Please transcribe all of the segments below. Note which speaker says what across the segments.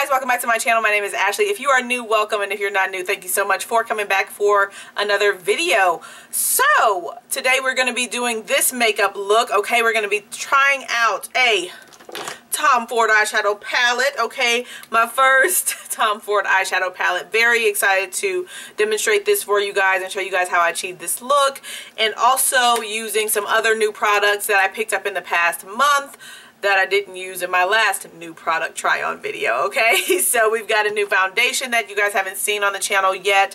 Speaker 1: guys, welcome back to my channel. My name is Ashley. If you are new, welcome, and if you're not new, thank you so much for coming back for another video. So today we're going to be doing this makeup look. Okay, we're going to be trying out a Tom Ford eyeshadow palette. Okay, my first Tom Ford eyeshadow palette. Very excited to demonstrate this for you guys and show you guys how I achieved this look, and also using some other new products that I picked up in the past month that I didn't use in my last new product try on video. Okay, so we've got a new foundation that you guys haven't seen on the channel yet,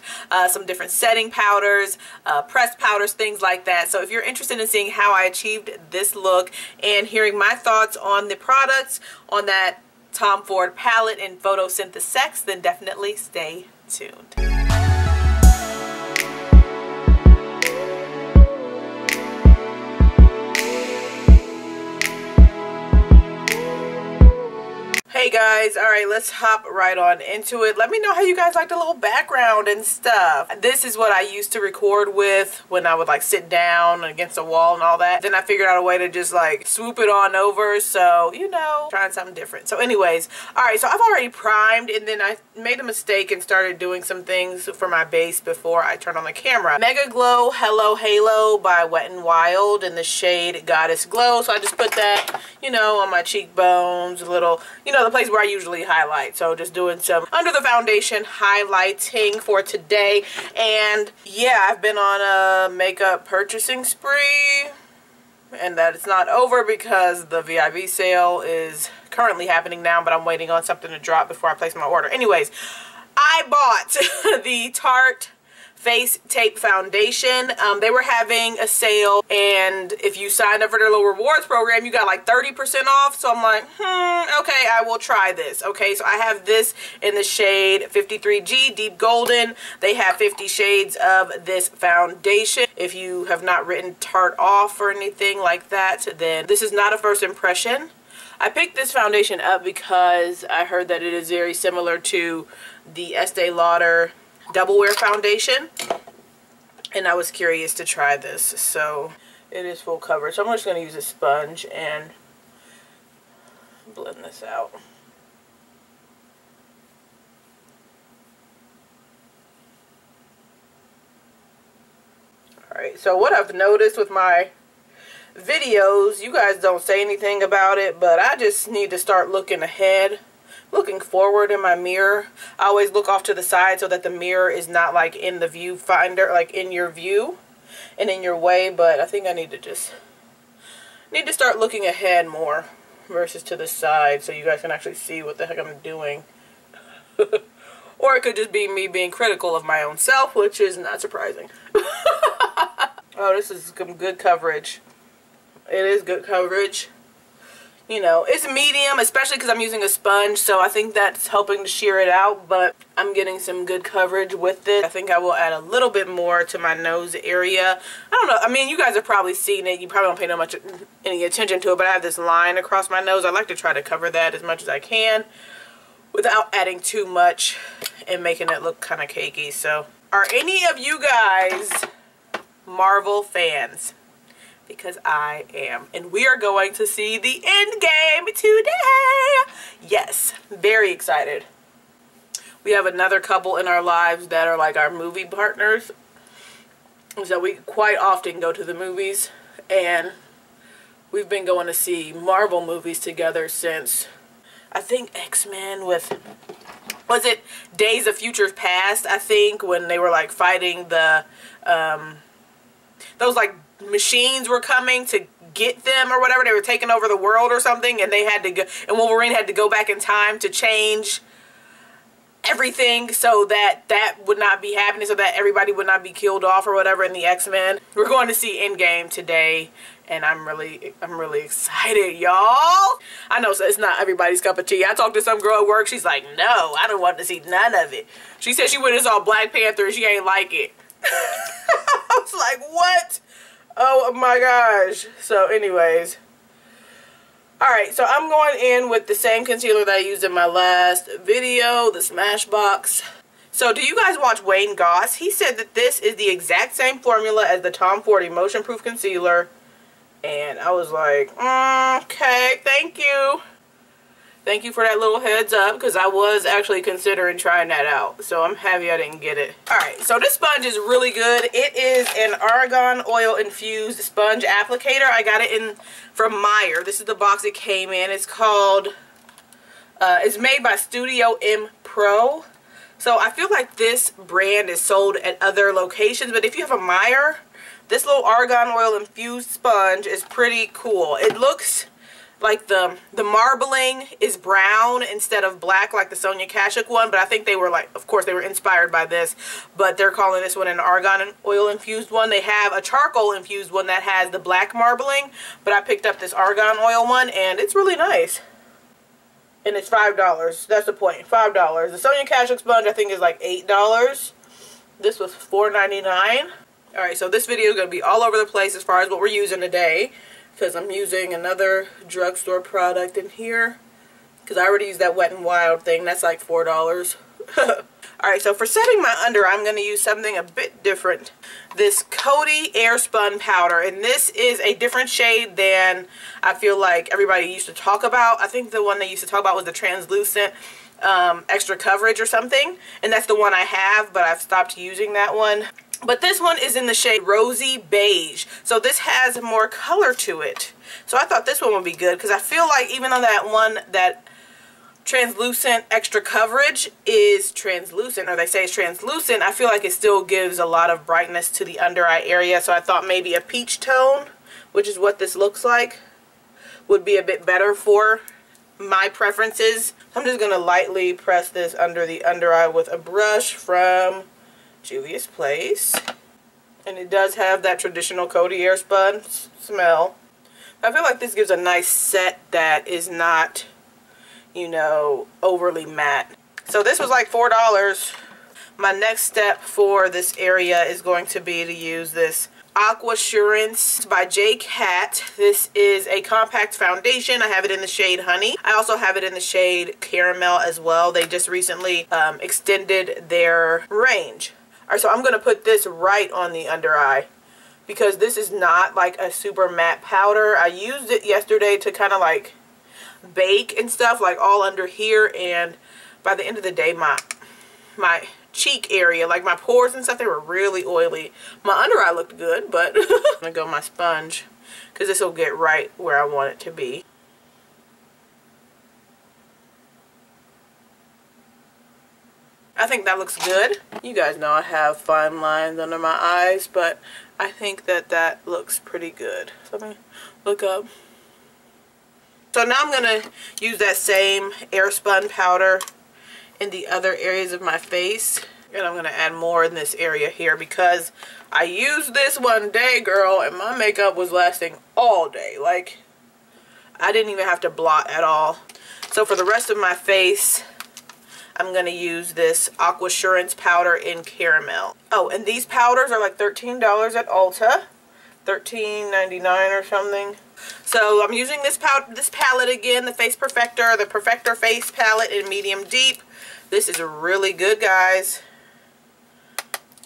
Speaker 1: some different setting powders, pressed powders, things like that. So if you're interested in seeing how I achieved this look and hearing my thoughts on the products on that Tom Ford palette in Photosynthesex, then definitely stay tuned. Hey guys, alright, let's hop right on into it. Let me know how you guys like the little background and stuff. This is what I used to record with when I would like sit down against a wall and all that. Then I figured out a way to just like swoop it on over, so you know, trying something different. So anyways, alright, so I've already primed, and then I made a mistake and started doing some things for my base before I turned on the camera. Mega Glow Hello Halo by Wet n Wild in the shade Goddess Glow. So I just put that, you know, on my cheekbones, a little, you know, the place where I usually highlight. So just doing some under the foundation highlighting for today. And yeah, I've been on a makeup purchasing spree, and that it's not over because the VIB sale is currently happening now, but I'm waiting on something to drop before I place my order. Anyways, I bought the Tarte Face Tape Foundation. They were having a sale, and if you signed up for their little rewards program, you got like 30% off. So I'm like, okay, I will try this. Okay, so I have this in the shade 53G Deep Golden. They have 50 shades of this foundation. If you have not written Tarte off or anything like that, then this is not a first impression. I picked this foundation up because I heard that it is very similar to the Estee Lauder Double Wear foundation, and I was curious to try this. So it is full coverage, so I'm just going to use a sponge and blend this out. Alright, so what I've noticed with my videos, you guys don't say anything about it, but I just need to start looking ahead, looking forward in my mirror. I always look off to the side so that the mirror is not like in the viewfinder, like in your view and in your way. But I think I need to start looking ahead more versus to the side, so you guys can actually see what the heck I'm doing. Or it could just be me being critical of my own self, which is not surprising. Oh, this is some good coverage. It is good coverage. You know, it's medium, especially because I'm using a sponge, so I think that's helping to sheer it out, but I'm getting some good coverage with it. I think I will add a little bit more to my nose area. I don't know, I mean, you guys have probably seen it. You probably don't pay any attention to it, but I have this line across my nose. I like to try to cover that as much as I can without adding too much and making it look kind of cakey. So, are any of you guys Marvel fans? Because I am, and we are going to see the end game today. Yes, very excited. We have another couple in our lives that are like our movie partners, so we quite often go to the movies, and we've been going to see Marvel movies together since I think X-Men with, was it Days of Futures Past, I think, when they were like fighting the those like machines were coming to get them or whatever. They were taking over the world or something, and they had to go, and Wolverine had to go back in time to change everything so that that would not be happening, so that everybody would not be killed off or whatever in the X-Men. We're going to see Endgame today, and I'm really excited, y'all. I know, so it's not everybody's cup of tea. I talked to some girl at work. She's like, no, I don't want to see none of it. She said she went and saw Black Panther and she ain't like it. I was like, what? Oh my gosh. So anyways, alright, so I'm going in with the same concealer that I used in my last video, the Smashbox. So do you guys watch Wayne Goss? He said that this is the exact same formula as the Tom Ford Emotion Proof Concealer. And I was like, okay, thank you. Thank you for that little heads up, because I was actually considering trying that out. So I'm happy I didn't get it. Alright, so this sponge is really good. It is an argan oil infused sponge applicator. I got it from Meyer. This is the box it came in. It's called, it's made by Studio M Pro. So I feel like this brand is sold at other locations, but if you have a Meyer, this little argan oil infused sponge is pretty cool. It looks like the marbling is brown instead of black like the Sonia Kashuk one, but I think they were like, of course they were inspired by this, but they're calling this one an argan oil infused one. They have a charcoal infused one that has the black marbling, but I picked up this argan oil one and it's really nice. And it's $5. That's the point. $5. The Sonia Kashuk sponge I think is like $8. This was $4.99. Alright, so this video is going to be all over the place as far as what we're using today, because I'm using another drugstore product in here, because I already used that Wet n Wild thing. That's like $4. Alright, so for setting my under, I'm going to use something a bit different. This Coty Airspun powder, and this is a different shade than I feel like everybody used to talk about. I think the one they used to talk about was the translucent extra coverage or something, and that's the one I have, but I've stopped using that one. But this one is in the shade Rosey Beige, so this has more color to it. So I thought this one would be good, because I feel like even though that one, that translucent extra coverage is translucent, or they say it's translucent, I feel like it still gives a lot of brightness to the under eye area. So I thought maybe a peach tone, which is what this looks like, would be a bit better for my preferences. I'm just going to lightly press this under the under eye with a brush from Juvia's Place, and it does have that traditional Coty Airspun smell. I feel like this gives a nice set that is not, you know, overly matte. So this was like $4. My next step for this area is going to be to use this Aquasurance by J.Cat. This is a compact foundation. I have it in the shade Honey. I also have it in the shade Caramel as well. They just recently extended their range. Alright, so I'm going to put this right on the under eye, because this is not like a super matte powder. I used it yesterday to kind of like bake and stuff, like all under here, and by the end of the day my cheek area, like my pores and stuff, they were really oily. My under eye looked good, but I'm going to go my sponge, because this will get right where I want it to be. I think that looks good. You guys know I have fine lines under my eyes, but I think that that looks pretty good. So let me look up. So now I'm going to use that same Airspun powder in the other areas of my face. And I'm going to add more in this area here, because I used this one day, girl, and my makeup was lasting all day. Like, I didn't even have to blot at all. So for the rest of my face, I'm going to use this Aquasurance powder in Caramel. Oh, and these powders are like $13 at Ulta. $13.99 or something. So I'm using this palette again, the Face Perfector, the Perfector Face Palette in Medium Deep. This is really good, guys.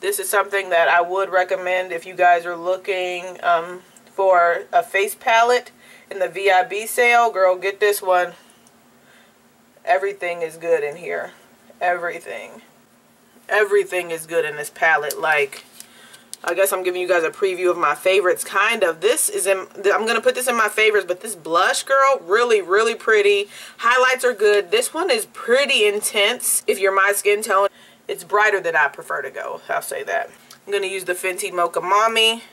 Speaker 1: This is something that I would recommend if you guys are looking for a face palette in the VIB sale. Girl, get this one. Everything is good in here. Everything is good in this palette. Like, I guess I'm giving you guys a preview of my favorites, kind of. This is in, I'm going to put this in my favorites, but this blush, girl, really, really pretty. Highlights are good. This one is pretty intense if you're my skin tone. It's brighter than I prefer to go, I'll say that. I'm going to use the Fenty Mocha Mami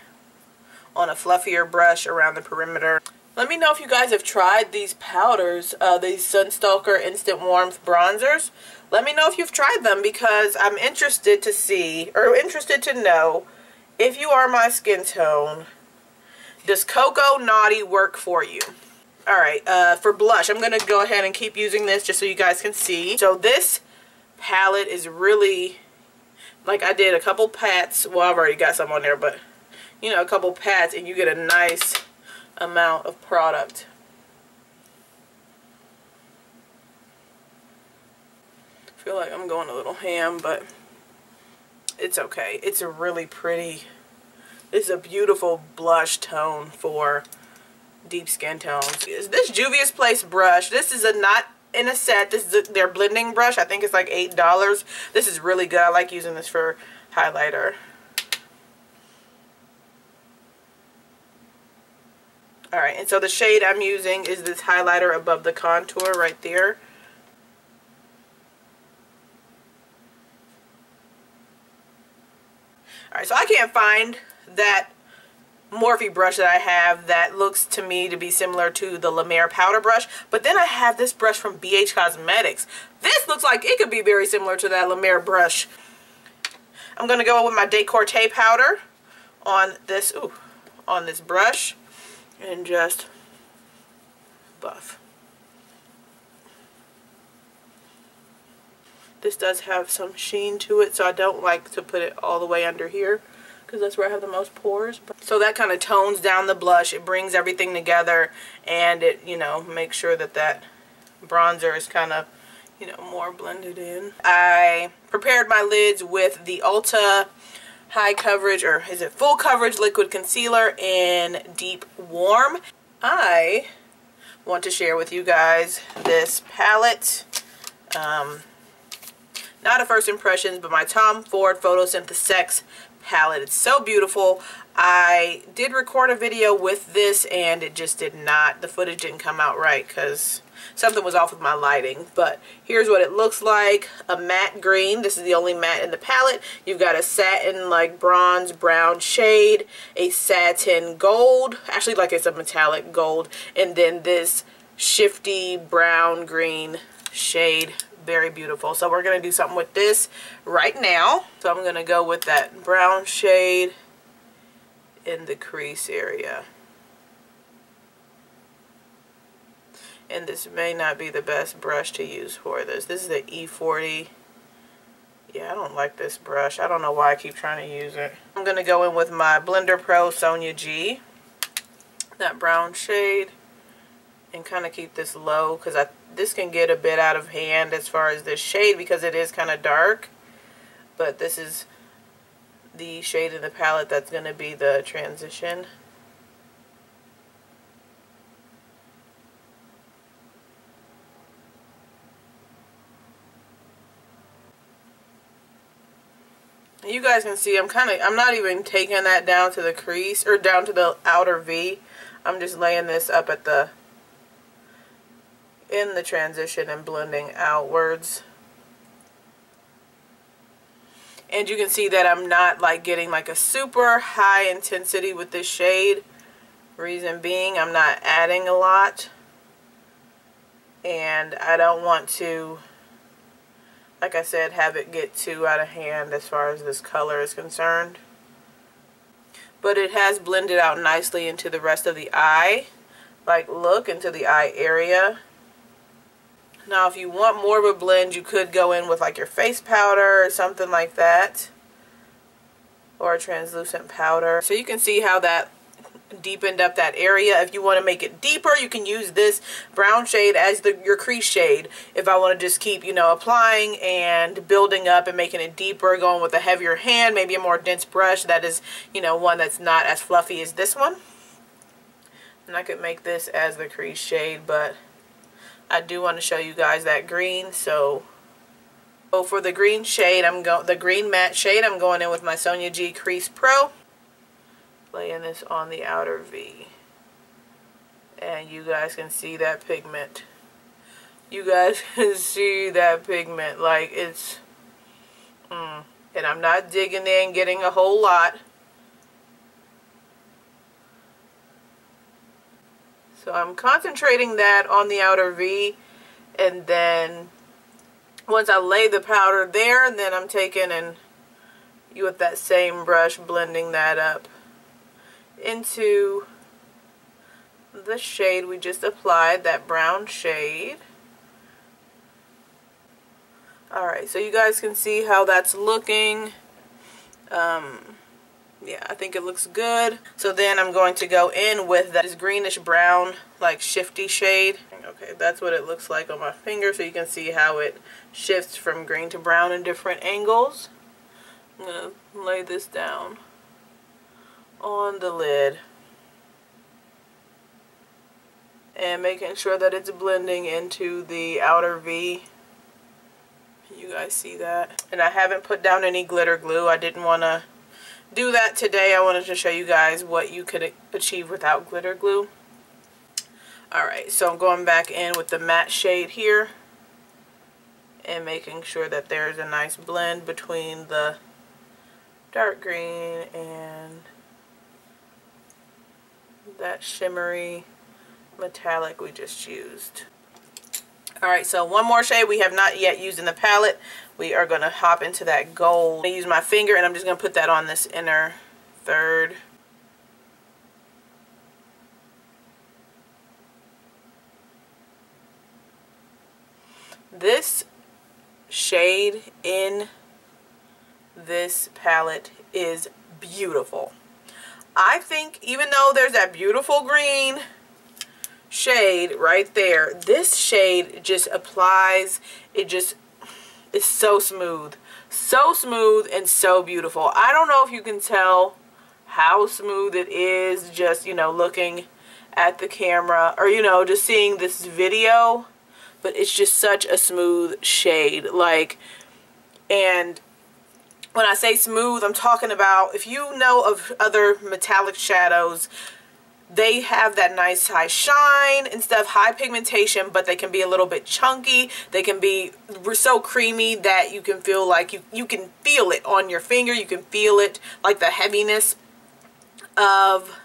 Speaker 1: on a fluffier brush around the perimeter. Let me know if you guys have tried these powders, these Stalk'r Instant Warmth bronzers. Let me know if you've tried them, because I'm interested to see, or interested to know, if you are my skin tone, does Cocoa Naughty work for you? Alright, for blush, I'm going to go ahead and keep using this just so you guys can see. So this palette is really, like, I did a couple pats. Well, I've already got some on there, but, you know, a couple pats and you get a nice amount of product. I feel like I'm going a little ham, but it's okay. It's a really pretty, it's a beautiful blush tone for deep skin tones. This Juvia's Place brush, this is a not in a set. This is their blending brush. I think it's like $8. This is really good. I like using this for highlighter. Alright, and so the shade I'm using is this highlighter above the contour right there. Alright, so I can't find that Morphe brush that I have that looks to me to be similar to the La Mer powder brush. But then I have this brush from BH Cosmetics. This looks like it could be very similar to that La Mer brush. I'm going to go with my Decorte powder on this, on this brush. And just buff. This does have some sheen to it, so I don't like to put it all the way under here because that's where I have the most pores. So that kind of tones down the blush. It brings everything together, and it, you know, makes sure that that bronzer is kind of, you know, more blended in. I prepared my lids with the Ulta high coverage, or is it full coverage liquid concealer in Deep Warm. I want to share with you guys this palette. Not a first impressions, but my Tom Ford Photosynthesex palette. It's so beautiful. I did record a video with this and it just did not, the footage didn't come out right because something was off with my lighting. But here's what it looks like. A matte green. This is the only matte in the palette. You've got a satin like bronze brown shade, a satin gold, actually like it's a metallic gold, and then this shifty brown green shade. Very beautiful. So we're going to do something with this right now. So I'm going to go with that brown shade in the crease area. And this may not be the best brush to use for this. This is the E40. Yeah, I don't like this brush. I don't know why I keep trying to use it. I'm going to go in with my Blender Pro Sonia G. That brown shade. And kind of keep this low because this can get a bit out of hand as far as this shade because it is kind of dark. But this is the shade in the palette that's going to be the transition. You guys can see I'm not even taking that down to the crease or down to the outer V. I'm just laying this up at the in the transition and blending outwards. And you can see that I'm not like getting like a super high intensity with this shade. Reason being, I'm not adding a lot. And I don't want to, like I said, have it get too out of hand as far as this color is concerned. But it has blended out nicely into the rest of the eye. Like look into the eye area. Now if you want more of a blend, you could go in with like your face powder or something like that. Or a translucent powder. So you can see how that deepened up that area. If you want to make it deeper, you can use this brown shade as your crease shade. If I want to just keep, you know, applying and building up and making it deeper, going with a heavier hand, maybe a more dense brush that is, you know, one that's not as fluffy as this one. And I could make this as the crease shade, but I do want to show you guys that green. So for the green shade, the green matte shade, I'm going in with my Sonia G Crease Pro. Laying this on the outer V. And you guys can see that pigment. You guys can see that pigment. Like it's and I'm not digging in, getting a whole lot. So I'm concentrating that on the outer V, and then once I lay the powder there, then I'm taking and with that same brush blending that up into the shade we just applied, that brown shade. Alright, so you guys can see how that's looking. Yeah, I think it looks good. So then I'm going to go in with this greenish brown, like shifty shade. Okay, that's what it looks like on my finger, so you can see how it shifts from green to brown in different angles. I'm going to lay this down on the lid. and making sure that it's blending into the outer V. You guys see that? And I haven't put down any glitter glue. I didn't want to do that today. I wanted to show you guys what you could achieve without glitter glue. Alright, so I'm going back in with the matte shade here and making sure that there's a nice blend between the dark green and that shimmery metallic we just used. Alright, so one more shade we have not yet used in the palette. We are going to hop into that gold. I'm going to use my finger and I'm just going to put that on this inner third. This shade in this palette is beautiful. I think even though there's that beautiful green shade right there, this shade just applies, it just is so smooth and so beautiful. I don't know if you can tell how smooth it is just, you know, looking at the camera or, you know, just seeing this video, but it's just such a smooth shade. Like, and when I say smooth, I'm talking about, if you know of other metallic shadows, they have that nice high shine and stuff, high pigmentation, but they can be a little bit chunky. They can be so creamy that you can feel like you can feel it on your finger. You can feel it, like the heaviness of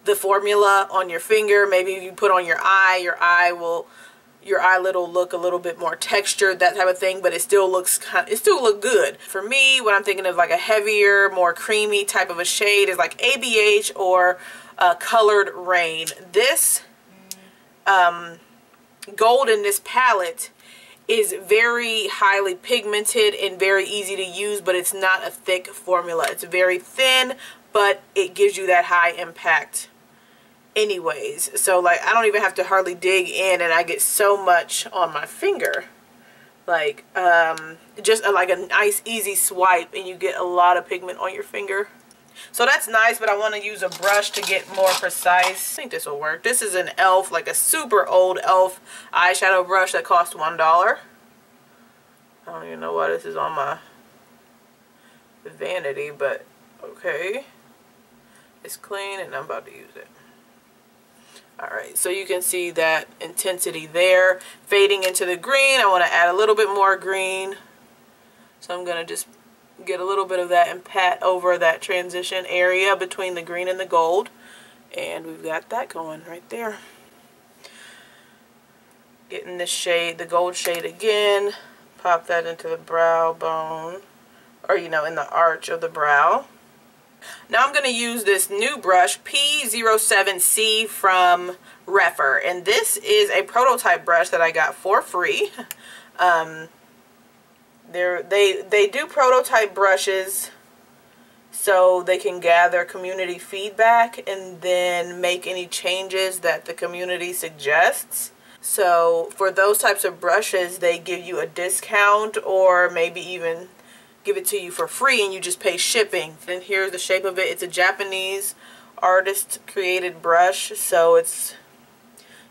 Speaker 1: the formula on your finger. Maybe if you put on your eyelid will look a little bit more textured, that type of thing, but it still looks good. For me, when I'm thinking of like a heavier, more creamy type of a shade is like ABH or Colored Rain. This gold in this palette is very highly pigmented and very easy to use, but it's not a thick formula. It's very thin, but it gives you that high impact anyways. So like I don't even have to hardly dig in and I get so much on my finger. Like just like a nice easy swipe and you get a lot of pigment on your finger. So that's nice, but I want to use a brush to get more precise. I think this will work. This is an e.l.f., like a super old e.l.f. eyeshadow brush that cost $1. I don't even know why this is on my vanity, but okay. It's clean and I'm about to use it. Alright, so you can see that intensity there. Fading into the green, I want to add a little bit more green. So I'm going to just get a little bit of that and pat over that transition area between the green and the gold. And we've got that going right there. Getting this shade, the gold shade again. Pop that into the brow bone. Or, you know, in the arch of the brow. Now I'm going to use this new brush, P07C from Refer. And this is a prototype brush that I got for free. They do prototype brushes so they can gather community feedback and then make any changes that the community suggests. So for those types of brushes, they give you a discount or maybe even give it to you for free and you just pay shipping. And here's the shape of it. It's a Japanese artist created brush, so it's,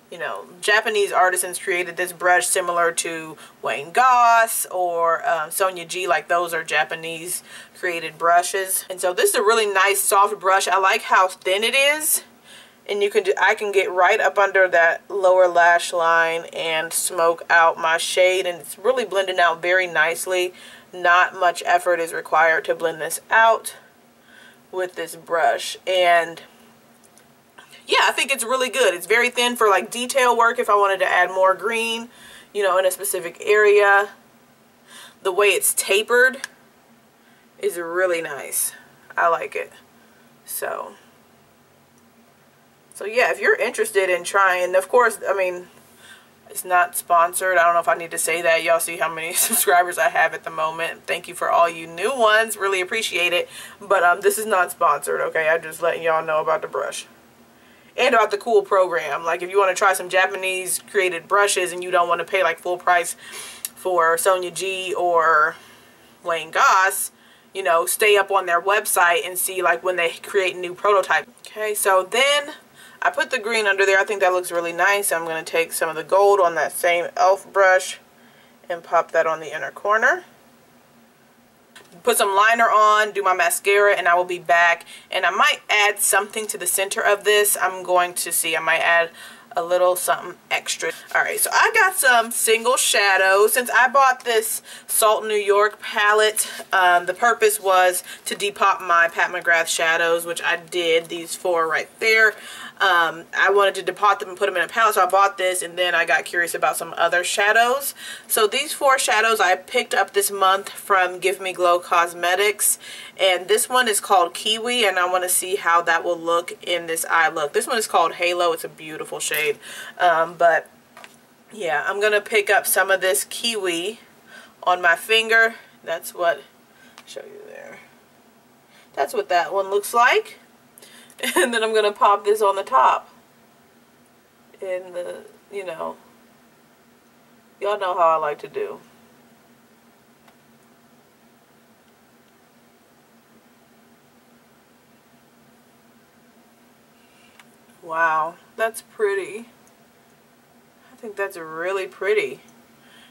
Speaker 1: you know, Japanese artisans created this brush similar to Wayne Goss or Sonia G. Like those are Japanese created brushes. And so this is a really nice soft brush. I like how thin it is. And I can get right up under that lower lash line and smoke out my shade. And it's really blending out very nicely. Not much effort is required to blend this out with this brush. And yeah, I think it's really good. It's very thin for like detail work if I wanted to add more green, you know, in a specific area. The way it's tapered is really nice. I like it. So yeah, if you're interested in trying, of course, I mean, it's not sponsored. I don't know if I need to say that. Y'all see how many subscribers I have at the moment. Thank you for all you new ones. Really appreciate it. But this is not sponsored, okay? I'm just letting y'all know about the brush. And about the cool program. Like if you want to try some Japanese created brushes and you don't want to pay like full price for Sonia G or Wayne Goss, you know, stay up on their website and see like when they create new prototype. Okay, so then I put the green under there. I think that looks really nice. I'm going to take some of the gold on that same e.l.f. brush and pop that on the inner corner. Put some liner on, do my mascara, and I will be back. And I might add something to the center of this. I'm going to see. I might add a little something extra. Alright, so I got some single shadows. Since I bought this Salt New York palette, the purpose was to depop my Pat McGrath shadows, which I did, these 4 right there. I wanted to depot them and put them in a palette, so I bought this, and then I got curious about some other shadows. So these 4 shadows I picked up this month from Give Me Glow Cosmetics, and this one is called Kiwi, and I want to see how that will look in this eye look. This one is called Halo. It's a beautiful shade, but yeah, I'm gonna pick up some of this Kiwi on my finger. That's what, show you there, that's what that one looks like. And then I'm going to pop this on the top. In the, you know, y'all know how I like to do. Wow, that's pretty. I think that's really pretty.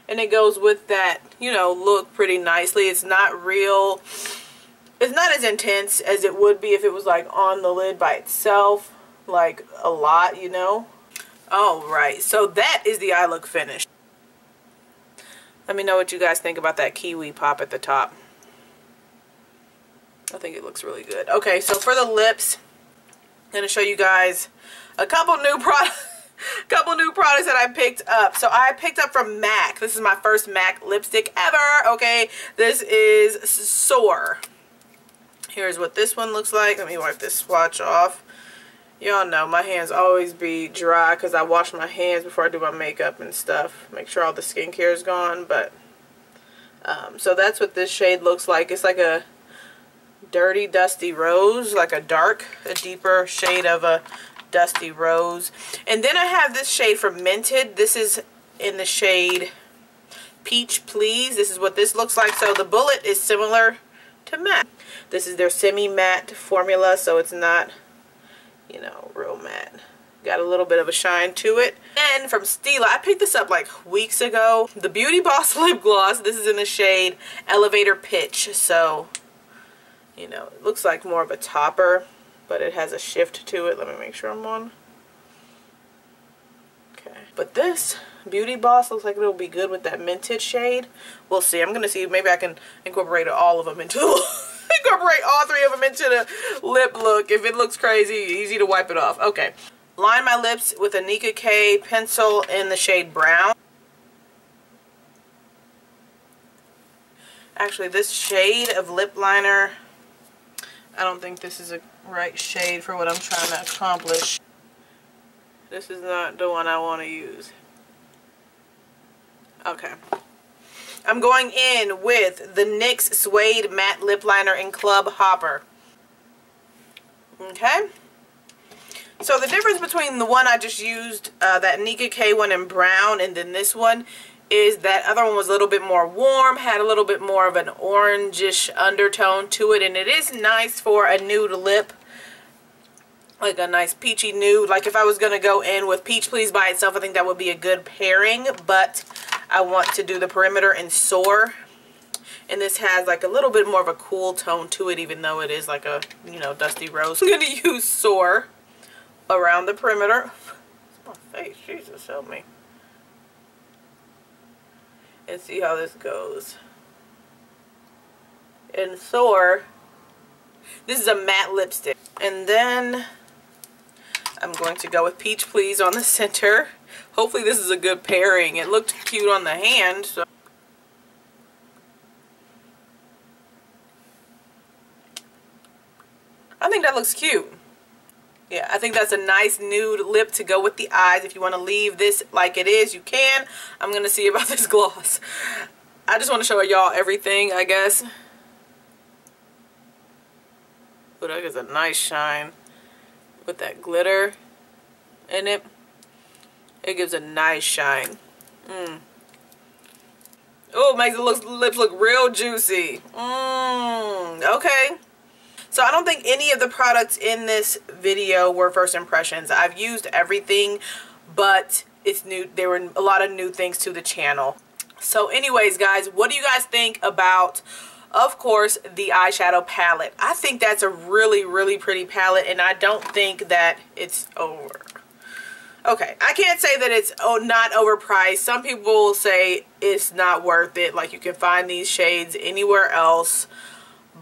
Speaker 1: And it goes with that, you know, look pretty nicely. It's not real... It's not as intense as it would be if it was like on the lid by itself, like a lot, you know. Alright, so that is the eye look finished. Let me know what you guys think about that Kiwi pop at the top. I think it looks really good. Okay, so for the lips, I'm going to show you guys a couple new products. That I picked up. So I picked up from MAC. This is my first MAC lipstick ever. Okay, this is Soar. Here's what this one looks like. Let me wipe this swatch off. Y'all know my hands always be dry because I wash my hands before I do my makeup and stuff. Make sure all the skincare is gone. But so that's what this shade looks like. It's like a dirty, dusty rose, like a deeper shade of a dusty rose. And then I have this shade from Mented. This is in the shade Peach Please. This is what this looks like. So the bullet is similar to matte. This is their semi-matte formula, so it's not, you know, real matte. Got a little bit of a shine to it. And from Stila, I picked this up like weeks ago. The Beauty Boss lip gloss. This is in the shade Elevator Pitch. So, you know, it looks like more of a topper, but it has a shift to it. Let me make sure I'm on. Okay. But this Beauty Boss looks like it'll be good with that Mented shade. We'll see. I'm going to see if maybe I can incorporate all of them into the incorporate all 3 of them into the lip look. If it looks crazy, easy to wipe it off. Okay. Line my lips with a Nika K pencil in the shade Brown. Actually, this shade of lip liner, I don't think this is a right shade for what I'm trying to accomplish. This is not the one I want to use. Okay. I'm going in with the NYX Suede Matte Lip Liner in Club Hopper. Okay. So the difference between the one I just used, that Nika K one in brown, and then this one, is that other one was a little bit more warm, had a little bit more of an orangish undertone to it, and it is nice for a nude lip. Like a nice peachy nude. Like if I was going to go in with Peach Please by itself, I think that would be a good pairing. But I want to do the perimeter in Soar. And this has like a little bit more of a cool tone to it, even though it is like a, you know, dusty rose. I'm going to use Soar around the perimeter. It's my face. Jesus, help me. And see how this goes. In Soar, this is a matte lipstick. And then I'm going to go with Peach Please on the center. Hopefully this is a good pairing. It looked cute on the hand, so I think that looks cute. Yeah, I think that's a nice nude lip to go with the eyes. If you want to leave this like it is, you can. I'm going to see about this gloss. I just want to show y'all everything, I guess. Ooh, that gives a nice shine with that glitter in it. It gives a nice shine. Oh, it makes the lips look real juicy. Okay. So I don't think any of the products in this video were first impressions. I've used everything, but it's new. There were a lot of new things to the channel. So anyways, guys, what do you guys think about, of course, the eyeshadow palette? I think that's a really, really pretty palette, and I don't think that it's over. Okay, I can't say that it's not overpriced. Some people will say it's not worth it. Like, you can find these shades anywhere else,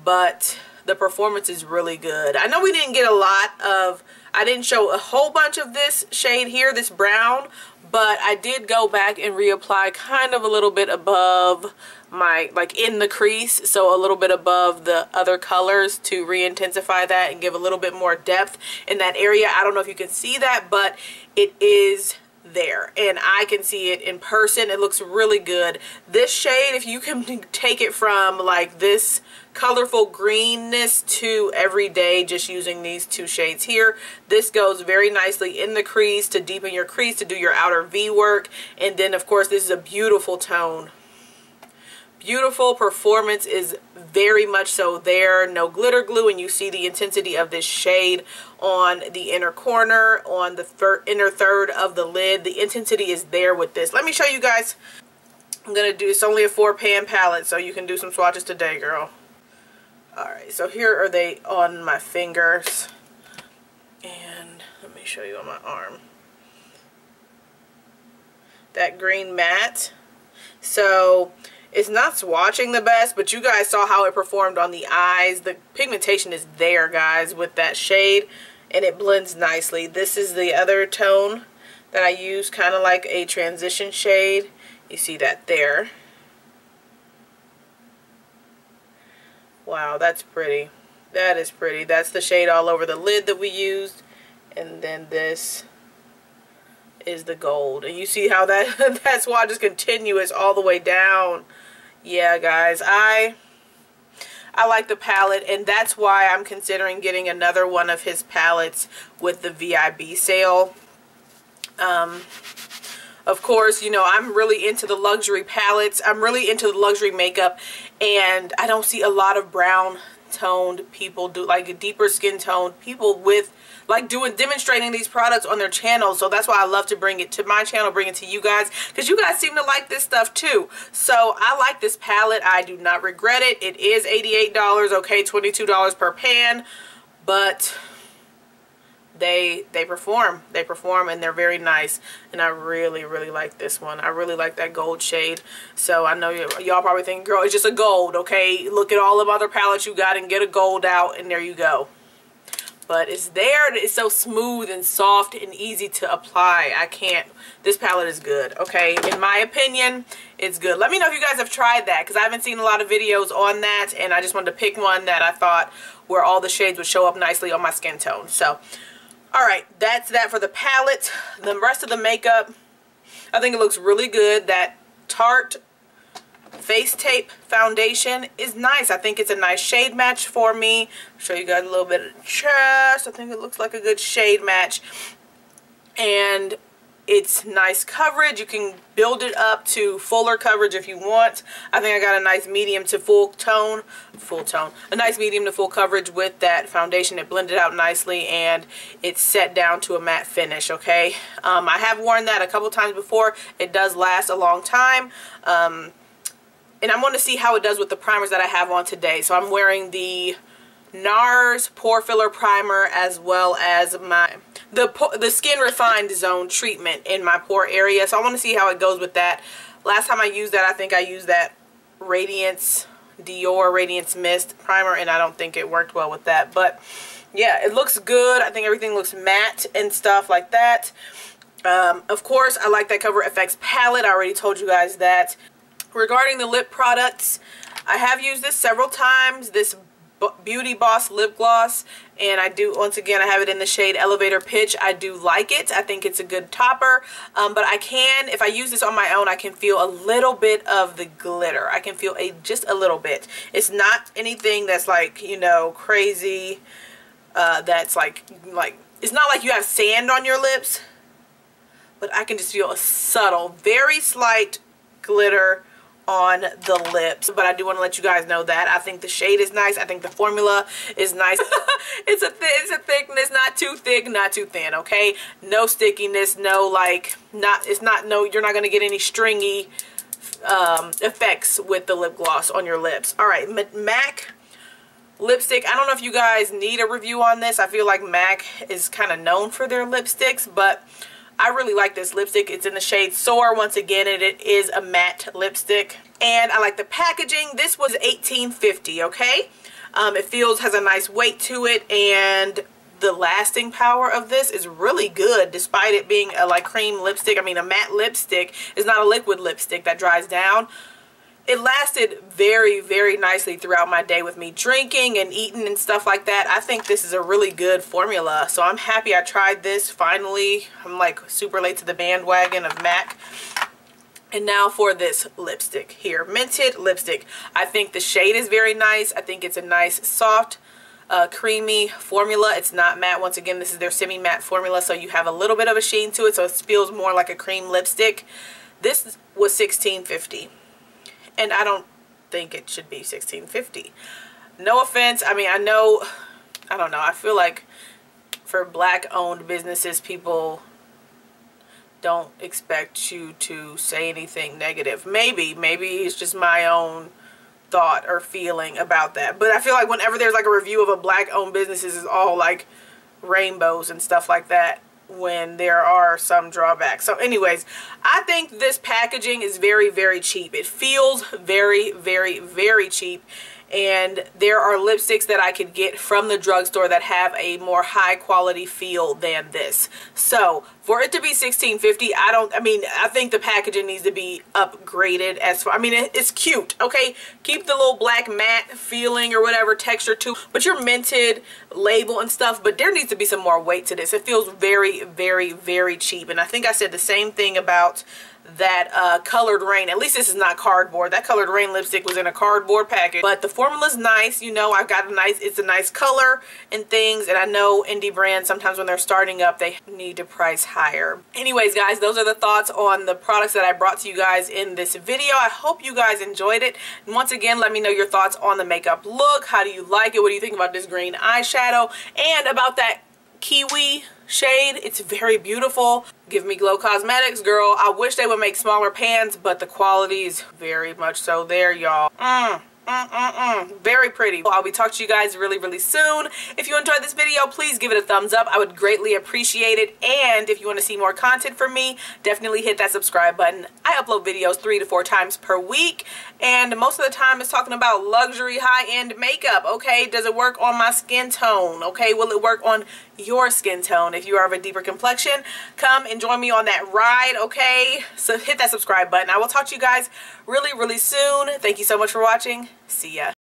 Speaker 1: but the performance is really good. I know we didn't get a lot of, I didn't show a whole bunch of this shade here, this brown, but I did go back and reapply kind of a little bit above my, like in the crease, so a little bit above the other colors to re-intensify that and give a little bit more depth in that area. I don't know if you can see that, but it is there, and I can see it in person. It looks really good. This shade, if you can take it from like this colorful greenness to everyday, just using these two shades here, this goes very nicely in the crease to deepen your crease, to do your outer V work. And then of course this is a beautiful tone. Beautiful performance is very much so there. No glitter glue, and you see the intensity of this shade on the inner corner, on the inner third of the lid. The intensity is there with this. Let me show you guys. I'm gonna do, it's only a 4-pan palette, so you can do some swatches today, girl. Alright, so here are they on my fingers, and let me show you on my arm. That green matte. So it's not swatching the best, but you guys saw how it performed on the eyes. The pigmentation is there, guys, with that shade, and it blends nicely. This is the other tone that I use, kind of like a transition shade. You see that there. Wow, that's pretty. That is pretty. That's the shade all over the lid that we used, and then this is the gold. And you see how that that swatch is continuous all the way down. Yeah, guys, I like the palette, and that's why I'm considering getting another one of his palettes with the VIB sale. Of course, you know, I'm really into the luxury palettes. I'm really into the luxury makeup, and I don't see a lot of brown toned people do, like a deeper skin toned people with like demonstrating these products on their channel. So that's why I love to bring it to my channel, bring it to you guys, because you guys seem to like this stuff too. So I like this palette. I do not regret it. It is $88, okay, $22 per pan, but they perform, and they're very nice, and I really like this one. I really like that gold shade. So I know y'all probably think, girl, it's just a gold, okay, look at all the other palettes you got and get a gold out, and there you go. But it's there. It's so smooth and soft and easy to apply. I can't, this palette is good, okay? In my opinion, it's good. Let me know if you guys have tried that, because I haven't seen a lot of videos on that, and I just wanted to pick one that I thought where all the shades would show up nicely on my skin tone. So, alright, that's that for the palette. The rest of the makeup, I think it looks really good. That Tarte Face Tape foundation is nice. I think it's a nice shade match for me. I'll show you guys a little bit of the chest. I think it looks like a good shade match. And it's nice coverage. You can build it up to fuller coverage if you want. I think I got a nice medium to full tone, a nice medium to full coverage with that foundation. It blended out nicely, and it's set down to a matte finish, okay? I have worn that a couple times before. It does last a long time. And I want to see how it does with the primers that I have on today. So I'm wearing the NARS Pore Filler Primer, as well as the Skin Refined Zone treatment in my pore area. So I want to see how it goes with that. Last time I used that, I think I used that Dior Radiance Mist primer, and I don't think it worked well with that. But yeah, it looks good. I think everything looks matte and stuff like that. Of course, I like that Cover FX palette. I already told you guys that. Regarding the lip products, I have used this several times, this Beauty Boss lip gloss, and I do, once again, I have it in the shade Elevator Pitch. I do like it. I think it's a good topper, but I can, if I use this on my own, I can feel a little bit of the glitter. I can feel just a little bit. It's not anything that's like, you know, crazy, that's like, it's not like you have sand on your lips, but I can just feel a subtle, very slight glitter on the lips, but I do want to let you guys know that I think the shade is nice. I think the formula is nice. it's a thickness, not too thick, not too thin, okay? No stickiness, no like, you're not going to get any stringy effects with the lip gloss on your lips. All right, MAC lipstick. I don't know if you guys need a review on this. I feel like MAC is kind of known for their lipsticks, but I really like this lipstick. It's in the shade Soar once again, and it is a matte lipstick. And I like the packaging. This was $18.50, okay? It has a nice weight to it, and the lasting power of this is really good despite it being a like cream lipstick. I mean, a matte lipstick is not a liquid lipstick that dries down. It lasted very, very nicely throughout my day with me drinking and eating and stuff like that. I think this is a really good formula. So I'm happy I tried this finally. I'm like super late to the bandwagon of MAC. And now for this lipstick here. Mented lipstick. I think the shade is very nice. I think it's a nice, soft, creamy formula. It's not matte. Once again, this is their semi-matte formula. So you have a little bit of a sheen to it. So it feels more like a cream lipstick. This was $16.50. And I don't think it should be $16.50. No offense. I mean, I don't know. I feel like for black-owned businesses, people don't expect you to say anything negative. Maybe it's just my own thought or feeling about that. But I feel like whenever there's like a review of a black-owned business, it's all like rainbows and stuff like that, when there are some drawbacks. So anyways, I think this packaging is very, very cheap. It feels very, very, very cheap. And there are lipsticks that I could get from the drugstore that have a more high quality feel than this. So for it to be $16.50, I think the packaging needs to be upgraded it's cute, okay? Keep the little black matte feeling or whatever texture too, but your Mented label and stuff, but there needs to be some more weight to this. It feels very, very, very cheap. And I think I said the same thing about that Colored Rain. At least this is not cardboard. That Colored Rain lipstick was in a cardboard package, but the formula's nice. You know, it's a nice color and things, and I know indie brands sometimes when they're starting up they need to price higher. Anyways guys, those are the thoughts on the products that I brought to you guys in this video. I hope you guys enjoyed it. And once again, let me know your thoughts on the makeup look. How do you like it? What do you think about this green eyeshadow and about that Kiwi shade? It's very beautiful. Give me Glow Cosmetics, girl. I wish they would make smaller pans, but the quality is very much so there, y'all. Very pretty. I'll be talking to you guys really, really soon. If you enjoyed this video, please give it a thumbs up. I would greatly appreciate it. And if you want to see more content from me, definitely hit that subscribe button. I upload videos 3 to 4 times per week, and most of the time it's talking about luxury high-end makeup. Okay, does it work on my skin tone? Okay, will it work on your skin tone? If you are of a deeper complexion, come and join me on that ride. Okay, so hit that subscribe button. I will talk to you guys really, really soon. Thank you so much for watching. See ya.